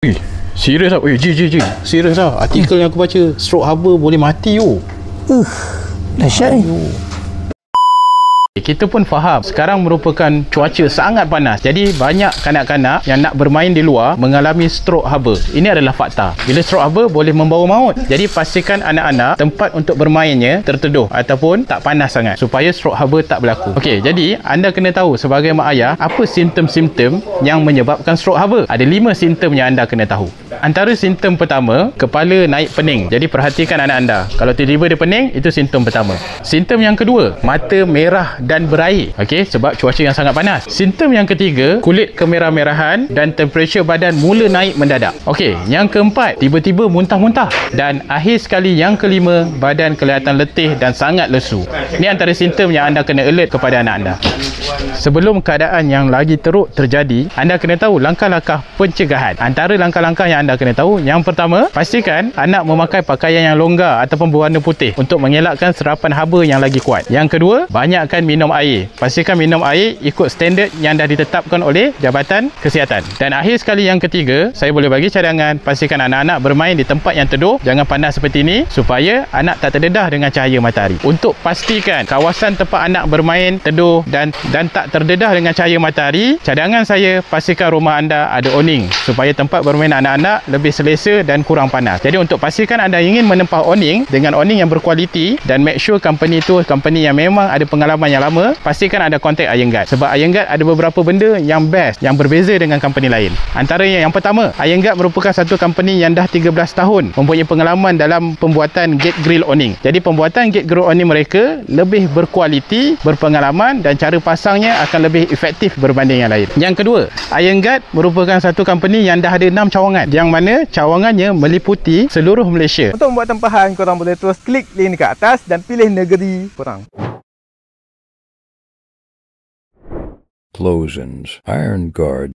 Wih, serius tak? Wih, Ji. Serius tak? Artikel yang aku baca, stroke harbor boleh mati tu. Dahsyat ni. Kita pun faham sekarang merupakan cuaca sangat panas. Jadi banyak kanak-kanak yang nak bermain di luar mengalami stroke harbor. Ini adalah fakta. Bila stroke harbor boleh membawa maut. Jadi pastikan anak-anak tempat untuk bermainnya terteduh ataupun tak panas sangat supaya stroke harbor tak berlaku. Okey, jadi anda kena tahu sebagai mak ayah apa simptom-simptom yang menyebabkan stroke harbor. Ada 5 simptom yang anda kena tahu. Antara simptom pertama, kepala naik pening. Jadi perhatikan anak anda. Kalau tiba-tiba dia pening, itu simptom pertama. Simptom yang kedua, mata merah dan berair. Okey, sebab cuaca yang sangat panas. Simptom yang ketiga, kulit kemerah-merahan dan temperature badan mula naik mendadak. Okey, yang keempat, tiba-tiba muntah-muntah. Dan akhir sekali yang kelima, badan kelihatan letih dan sangat lesu. Ini antara simptom yang anda kena alert kepada anak anda. Sebelum keadaan yang lagi teruk terjadi, anda kena tahu langkah-langkah pencegahan. Antara langkah-langkah yang anda kena tahu, yang pertama, pastikan anak memakai pakaian yang longgar ataupun berwarna putih untuk mengelakkan serapan haba yang lagi kuat. Yang kedua, banyakkan minum air. Pastikan minum air ikut standard yang dah ditetapkan oleh Jabatan Kesihatan. Dan akhir sekali yang ketiga, saya boleh bagi cadangan, pastikan anak-anak bermain di tempat yang teduh, jangan panas seperti ini, supaya anak tak terdedah dengan cahaya matahari. Untuk pastikan kawasan tempat anak bermain teduh dan tak terdedah dengan cahaya matahari, cadangan saya, pastikan rumah anda ada awning supaya tempat bermain anak-anak lebih selesa dan kurang panas. Jadi untuk pastikan anda ingin menempah awning dengan awning yang berkualiti dan make sure company tu company yang memang ada pengalaman yang lama, pastikan anda kontak Iron Guard. Sebab Iron Guard ada beberapa benda yang best, yang berbeza dengan company lain. Antaranya yang pertama, Iron Guard merupakan satu company yang dah 13 tahun mempunyai pengalaman dalam pembuatan gate grill awning. Jadi pembuatan gate grill awning mereka lebih berkualiti, berpengalaman dan cara pasangnya akan lebih efektif berbanding yang lain. Yang kedua, Iron Guard merupakan satu company yang dah ada 6 cawangan, yang mana cawangannya meliputi seluruh Malaysia. Untuk membuat tempahan, korang boleh terus klik link dekat atas dan pilih negeri korang. Explosions. Iron Guard.